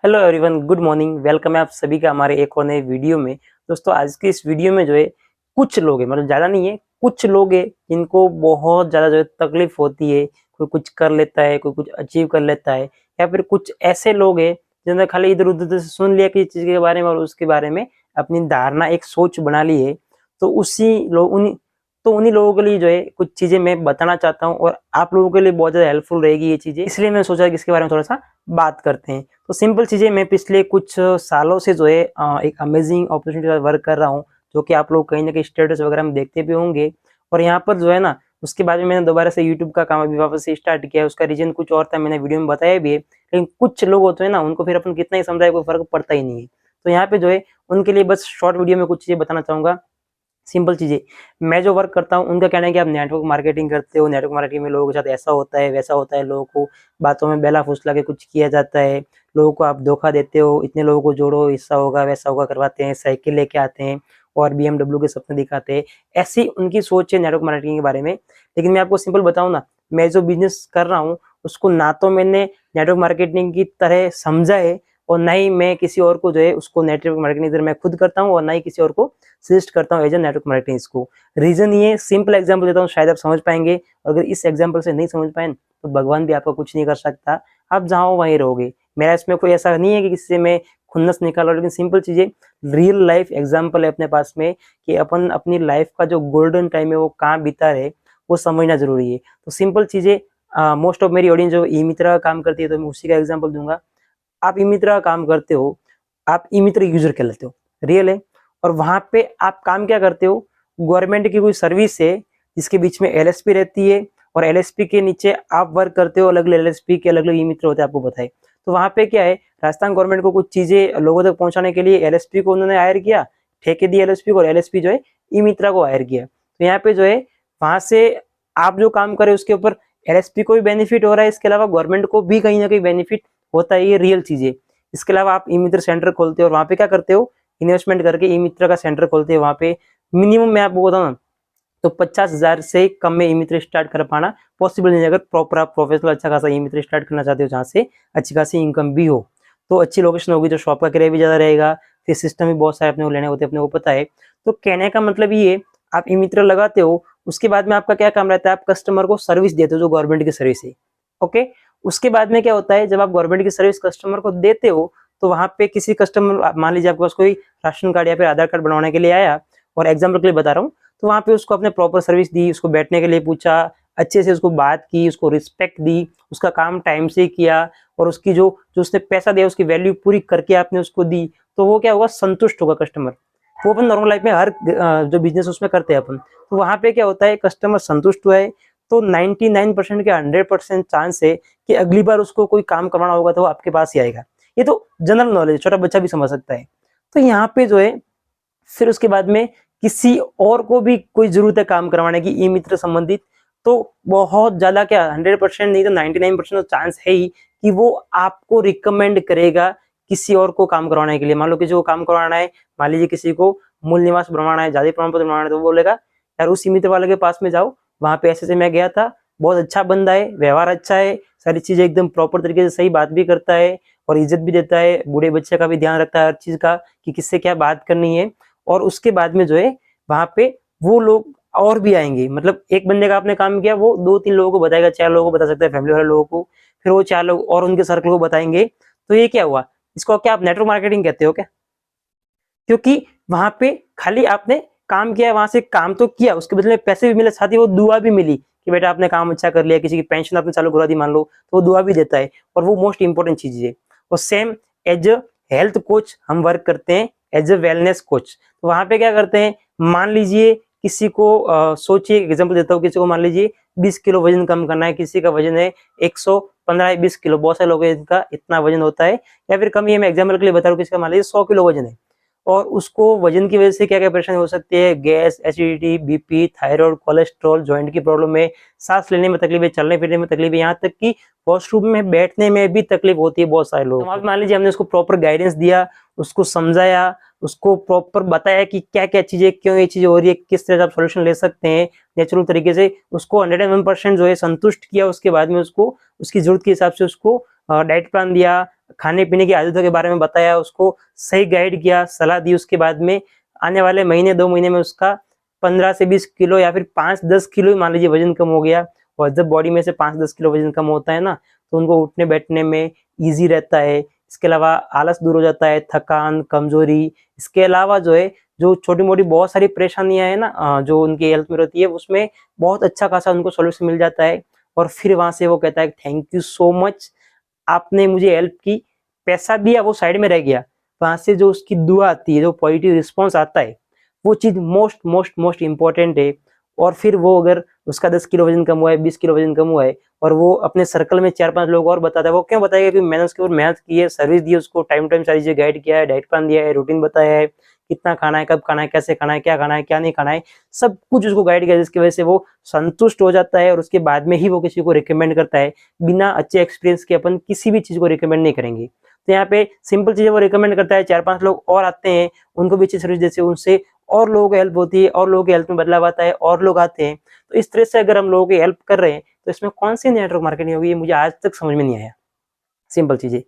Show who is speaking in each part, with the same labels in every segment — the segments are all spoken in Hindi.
Speaker 1: Hello everyone, good morning. Welcome है आप सभी का हमारे एक और नए वीडियो में। दोस्तों, आज के इस वीडियो में जो है कुछ लोग हैं, मतलब ज़्यादा नहीं है, कुछ लोग हैं जिनको बहुत ज़्यादा जो है तकलीफ होती है। कोई कुछ कर लेता है, कोई कुछ अचीव कर लेता है, या फिर कुछ ऐसे लोग हैं जिन्होंने खाली इधर उधर से सुन लिया किसी चीज़ के बारे में और उसके बारे में अपनी धारणा, एक सोच बना ली है। तो उन्हीं लोगों के लिए जो है कुछ चीज़ें मैं बताना चाहता हूँ और आप लोगों के लिए बहुत ज़्यादा हेल्पफुल रहेगी ये चीज़ें, इसलिए मैं सोचा कि इसके बारे में थोड़ा सा बात करते हैं। तो सिंपल चीज़ें, मैं पिछले कुछ सालों से जो है एक अमेजिंग अपॉर्चुनिटी के साथ वर्क कर रहा हूँ, जो कि आप लोग कहीं ना कहीं स्टेटस वगैरह में देखते भी होंगे। और यहाँ पर जो है ना, उसके बाद में मैंने दोबारा से यूट्यूब का काम अभी वापस से स्टार्ट किया है। उसका रीजन कुछ और था, मैंने वीडियो में बताया भी है, लेकिन कुछ लोग होते हैं ना, उनको फिर अपन कितना ही समझाए कोई फर्क पड़ता ही नहीं है। तो यहाँ पे जो है उनके लिए बस शॉर्ट वीडियो में कुछ चीज़ें बताना चाहूँगा। सिंपल चीज़ें, मैं जो वर्क करता हूँ उनका कहना है कि आप नेटवर्क मार्केटिंग करते हो, नेटवर्क मार्केटिंग में लोगों के साथ ऐसा होता है वैसा होता है, लोगों को बातों में बहला फुसला के कुछ किया जाता है, लोगों को आप धोखा देते हो, इतने लोगों को जोड़ो, ऐसा होगा वैसा होगा करवाते हैं, साइकिल लेके आते हैं और BMW के सपने दिखाते हैं। ऐसी उनकी सोच है नेटवर्क मार्केटिंग के बारे में। लेकिन मैं आपको सिंपल बताऊँ ना, मैं जो बिजनेस कर रहा हूँ उसको ना तो मैंने नेटवर्क मार्केटिंग की तरह समझा है और ना ही मैं किसी और को जो है उसको नेटवर्क मार्केटिंग की तरह मैं खुद करता हूँ और ना ही किसी और को सजेस्ट करता हूँ एज ए नेटवर्क मार्केटिंग इसको। रीजन ये सिंपल एग्जांपल देता हूँ, शायद आप समझ पाएंगे। और अगर इस एग्जांपल से नहीं समझ पाए तो भगवान भी आपका कुछ नहीं कर सकता, आप जहाँ हो वहीं रहोगे। मेरा इसमें कोई ऐसा नहीं है कि किसी से मैं खुन्नस निकाल रहा हूँ, लेकिन सिंपल चीजें, रियल लाइफ एग्जाम्पल है अपने पास में कि अपन अपनी लाइफ का जो गोल्डन टाइम है वो कहाँ बीता रहे वो समझना जरूरी है। तो सिंपल चीजें, मोस्ट ऑफ मेरी ऑडियंस जो ई मित्रा का काम करती है, तो मैं उसी का एग्जाम्पल दूंगा। आप ई मित्रा का काम करते हो, आप ई मित्र यूजर कहलाते हो, रियल है। और वहां पे आप काम क्या करते हो, गवर्नमेंट की कोई सर्विस है जिसके बीच में LSP रहती है और LSP के नीचे आप वर्क करते हो। अलग अलग LSP के अलग अलग ई मित्र होते हैं, आपको बताए। तो वहां पे क्या है, राजस्थान गवर्नमेंट को कुछ चीजें लोगों तक पहुंचाने के लिए LSP को उन्होंने हायर किया, ठेके दिए LSP को, और LSP जो है ई मित्रा को हायर किया। तो यहाँ पे जो है वहां से आप जो काम करे उसके ऊपर LSP को भी बेनिफिट हो रहा है, इसके अलावा गवर्नमेंट को भी कहीं ना कहीं बेनिफिट होता है, ये रियल चीज है। इसके अलावा आप ई मित्र सेंटर खोलते हो और वहां पे क्या करते हो, इन्वेस्टमेंट करके ई मित्र का सेंटर खोलते हो। वहां पे मिनिमम मैं आपको बताऊं ना, तो 50,000 से कम में ई मित्र स्टार्ट कर पाना पॉसिबल नहीं है। अगर प्रॉपर आप प्रोफेशनल अच्छा खासा ई मित्र स्टार्ट करना चाहते हो जहाँ से अच्छी खासी इनकम भी हो, तो अच्छी लोकेशन होगी, तो शॉप का किराया भी ज्यादा रहेगा, फिर सिस्टम भी बहुत सारे अपने को लेने होते हैं, अपने को पता है। तो कहने का मतलब ये, आप ई मित्र लगाते हो, उसके बाद में आपका क्या काम रहता है, आप कस्टमर को सर्विस देते हो जो गवर्नमेंट की सर्विस है। ओके, उसके बाद में क्या होता है, जब आप गवर्नमेंट की सर्विस कस्टमर को देते हो, तो वहां पे किसी कस्टमर, मान लीजिए आपके पास कोई राशन कार्ड या फिर आधार कार्ड बनवाने के लिए आया, और एग्जाम्पल के लिए बता रहा हूँ, तो वहां पे उसको अपने प्रॉपर सर्विस दी, उसको बैठने के लिए पूछा, अच्छे से उसको बात की, उसको रिस्पेक्ट दी, उसका काम टाइम से किया, और उसकी जो जो उसने पैसा दिया उसकी वैल्यू पूरी करके आपने उसको दी, तो वो क्या होगा, संतुष्ट होगा कस्टमर। वो अपन नॉर्मल लाइफ में हर जो बिजनेस उसमें करते हैं अपन, तो वहां पे क्या होता है, कस्टमर संतुष्ट हुआ है तो 99% के 100% चांस है कि अगली बार उसको कोई काम करवाना होगा तो वो आपके पास ही आएगा। ये तो जनरल नॉलेज, छोटा बच्चा भी समझ सकता है। तो यहाँ पे जो है फिर उसके बाद में किसी और को भी कोई जरूरत है काम करवाने की ई मित्र संबंधित, तो बहुत ज्यादा क्या, 100% नहीं तो 99% तो चांस है ही कि वो आपको रिकमेंड करेगा किसी और को काम करवाने के लिए। मान लो किसी को काम करवाना है, मान लीजिए किसी को मूल निवास बनवाना है, जाति प्रमाण पत्र बनवाना है, तो वो बोलेगा यार उस ई मित्र वाले के पास में जाओ, वहां पे ऐसे मैं गया था, बहुत अच्छा बंदा है, व्यवहार अच्छा है, सारी चीजें एकदम प्रॉपर तरीके से सही बात भी करता है और इज्जत भी देता है, बूढ़े बच्चे का भी ध्यान रखता है हर चीज का कि किससे क्या बात करनी है। और उसके बाद में जो है वहां पे वो लोग और भी आएंगे, मतलब एक बंदे का आपने काम किया, वो 2-3 लोगों को बताएगा, 4 लोगों को बता सकता है, फैमिली वाले लोगों को, फिर वो 4 लोग और उनके सर्कल को बताएंगे। तो ये क्या हुआ, इसको क्या आप नेटवर्क मार्केटिंग कहते हो क्या? क्योंकि वहां पे खाली आपने काम किया, वहां से काम तो किया, उसके बदले में पैसे भी मिले, साथ ही वो दुआ भी मिली कि बेटा आपने काम अच्छा कर लिया, किसी की पेंशन आपने चालू करा दी मान लो, तो वो दुआ भी देता है, और वो मोस्ट इंपॉर्टेंट चीज है। और same as a health coach हम वर्क करते हैं, एज अ वेलनेस कोच। तो वहां पे क्या करते हैं, मान लीजिए किसी को सोचिए, एग्जाम्पल देता हूँ, किसी को मान लीजिए 20 किलो वजन कम करना है, किसी का वजन है 115-20 किलो, बहुत सारे लोग इनका इतना वजन होता है, या फिर कम ही, मैं एग्जाम्पल के लिए बता रहा हूँ, किसी का मान लीजिए 100 किलो वजन है, और उसको वजन की वजह से क्या क्या परेशानी हो सकती है, gas, acidity, BP, thyroid, cholesterol, joint की प्रॉब्लम है, सांस लेने में तकलीफ है, चलने फिरने में तकलीफ है, यहाँ तक कि वॉशरूम में बैठने में भी तकलीफ होती है बहुत सारे लोगों को। मान लीजिए हमने उसको प्रॉपर गाइडेंस दिया, उसको समझाया, उसको प्रॉपर बताया कि क्या क्या चीजें, क्यों ये चीजें हो रही है, किस तरह से आप सोल्यूशन ले सकते हैं नेचुरल तरीके से, उसको 101% जो है संतुष्ट किया। उसके बाद में उसको उसकी जरूरत के हिसाब से उसको डाइट प्लान दिया, खाने पीने की आदतों के बारे में बताया, उसको सही गाइड किया, सलाह दी। उसके बाद में आने वाले महीने 2 महीने में उसका 15 से 20 किलो या फिर 5-10 किलो मान लीजिए वजन कम हो गया। और जब बॉडी में से 5-10 किलो वजन कम होता है ना, तो उनको उठने बैठने में ईजी रहता है। इसके अलावा आलस दूर हो जाता है, थकान, कमजोरी। इसके अलावा जो है, जो छोटी मोटी बहुत सारी परेशानियां है ना जो उनकी हेल्थ में रहती है, उसमें बहुत अच्छा खासा उनको सोल्यूशन मिल जाता है। और फिर वहां से वो कहता है थैंक यू सो मच, आपने मुझे हेल्प की। पैसा दिया वो साइड में रह गया, वहां से जो उसकी दुआ आती है, जो पॉजिटिव रिस्पॉन्स आता है, वो चीज मोस्ट मोस्ट मोस्ट इंपॉर्टेंट है। और फिर वो अगर उसका 10 किलो वजन कम हुआ है, 20 किलो वजन कम हुआ है, और वो अपने सर्कल में 4-5 लोग और बताता है, वो क्यों बताएगा? कि मैंने उसके ऊपर मेहनत की है, सर्विस दी है, उसको टाइम टाइम सारी चीजें गाइड किया है, डाइट प्लान दिया है, रूटीन बताया है, कितना खाना है, कब खाना है, कैसे खाना है, क्या खाना है, क्या नहीं खाना है, सब कुछ उसको गाइड किया, जिसकी वजह से वो संतुष्ट हो जाता है। और उसके बाद में ही वो किसी को रिकमेंड करता है। बिना अच्छे एक्सपीरियंस के अपन किसी भी चीज को रिकमेंड नहीं करेंगे। तो यहाँ पे सिंपल चीजें वो रिकमेंड करता है, 4-5 लोग और आते हैं, उनको भी अच्छी सर्विस देते हैं, उनसे और लोगों को हेल्प होती है, और लोगों की हेल्थ में बदलाव आता है, और लोग आते हैं। तो इस तरह से अगर हम लोगों की हेल्प कर रहे हैं, तो इसमें कौन सी नेटवर्क मार्केटिंग होगी, ये मुझे आज तक समझ में नहीं आया। सिंपल चीजें।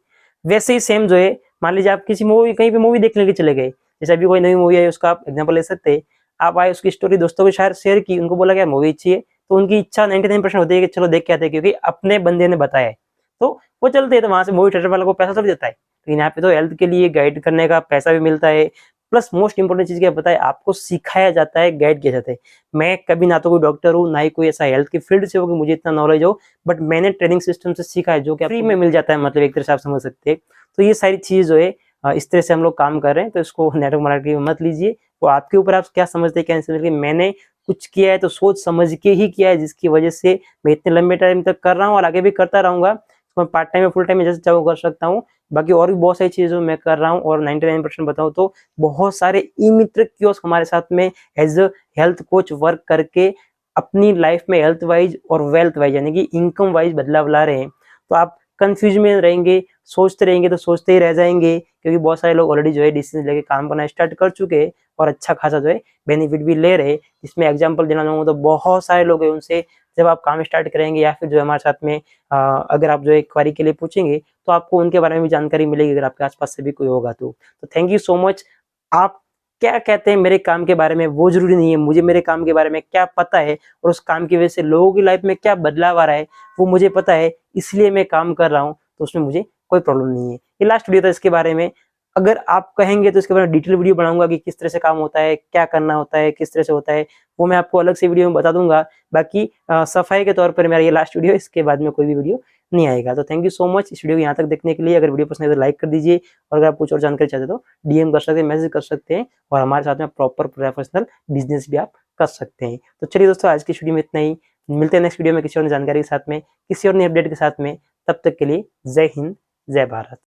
Speaker 1: वैसे ही सेम जो है, मान लीजिए आप किसी मूवी, कहीं पे मूवी देखने के चले गए, जैसे अभी कोई नई मूवी है, उसका आप एग्जांपल ले सकते हैं। आप आए, उसकी स्टोरी दोस्तों के साथ शेयर की, उनको बोला क्या मूवी अच्छी है, तो उनकी इच्छा 99% होती है कि चलो देख के आते हैं, क्योंकि अपने बंदे ने बताया है, तो वो चलते हैं। तो वहां से मूवी थिएटर वालों को पैसा थोड़ी देता है, लेकिन यहाँ पे तो हेल्थ के लिए गाइड करने का पैसा भी मिलता है। प्लस मोस्ट इंपोर्टेंट चीज क्या पता है आपको, सिखाया जाता है, गाइड किया जाता है। मैं कभी ना तो कोई डॉक्टर हूँ, ना ही कोई ऐसा हेल्थ की फील्ड से हो कि मुझे इतना नॉलेज हो, बट मैंने ट्रेनिंग सिस्टम से सीखा है, जो कि फ्री में मिल जाता है, मतलब एक तरह से आप समझ सकते हैं। तो ये सारी चीज जो है इस तरह से हम लोग काम कर रहे हैं। तो इसको नेटवर्क मार्केटिंग मत लीजिए, वो आपके ऊपर, आप क्या समझते हैं क्या नहीं समझते। मैंने कुछ किया है तो सोच समझ के ही किया है, जिसकी वजह से मैं इतने लंबे टाइम तक कर रहा हूँ और आगे भी करता रहूंगा। मैं पार्ट टाइम में, फुल टाइम में जैसे चाहूँ कर सकता हूँ। बाकी और भी बहुत सारी चीजें मैं कर रहा हूँ। और 99% बताऊँ तो बहुत सारे ई मित्र कियोस्क हमारे साथ में as a health coach work करके अपनी लाइफ में हेल्थ वाइज और वेल्थ वाइज, यानी कि इनकम वाइज बदलाव ला रहे हैं। तो आप कंफ्यूज में रहेंगे, सोचते रहेंगे तो सोचते ही रह जाएंगे, क्योंकि बहुत सारे लोग ऑलरेडी जो है डिसीजन लेके काम करना स्टार्ट कर चुके हैं, और अच्छा खासा जो है बेनिफिट भी ले रहे हैं। इसमें एग्जांपल देना चाहूँगा तो बहुत सारे लोग हैं, उनसे जब आप काम स्टार्ट करेंगे, या फिर जो हमारे साथ में अगर आप जो एक क्वारी के लिए पूछेंगे, तो आपको उनके बारे में भी जानकारी मिलेगी, अगर आपके आसपास से भी कोई होगा तो। Thank you so much. आप क्या कहते हैं मेरे काम के बारे में, वो जरूरी नहीं है, मुझे मेरे काम के बारे में क्या पता है, और उस काम की वजह से लोगों की लाइफ में क्या बदलाव आ रहा है, वो मुझे पता है, इसलिए मैं काम कर रहा हूँ। तो उसमें मुझे कोई प्रॉब्लम नहीं है। ये लास्ट वीडियो था इसके बारे में। अगर आप कहेंगे तो इसके बारे में डिटेल वीडियो बनाऊंगा कि किस तरह से काम होता है, क्या करना होता है, किस तरह से होता है, वो मैं आपको अलग से वीडियो में बता दूंगा। बाकी सफाई के तौर पर मेरा ये लास्ट वीडियो, इसके बाद में कोई भी वीडियो नहीं आएगा। तो थैंक यू सो मच इस वीडियो को यहाँ तक देखने के लिए। अगर वीडियो पसंद है तो लाइक कर दीजिए, और अगर आप कुछ और जानकारी चाहते हो तो डीएम कर सकते हैं, मैसेज कर सकते हैं, और हमारे साथ में प्रॉपर प्रोफेशनल बिजनेस भी आप कर सकते हैं। तो चलिए दोस्तों, आज की वीडियो में इतना ही। मिलते हैं नेक्स्ट वीडियो में किसी और जानकारी के साथ में, किसी और नई अपडेट के साथ में। तब तक के लिए जय हिंद, जय भारत।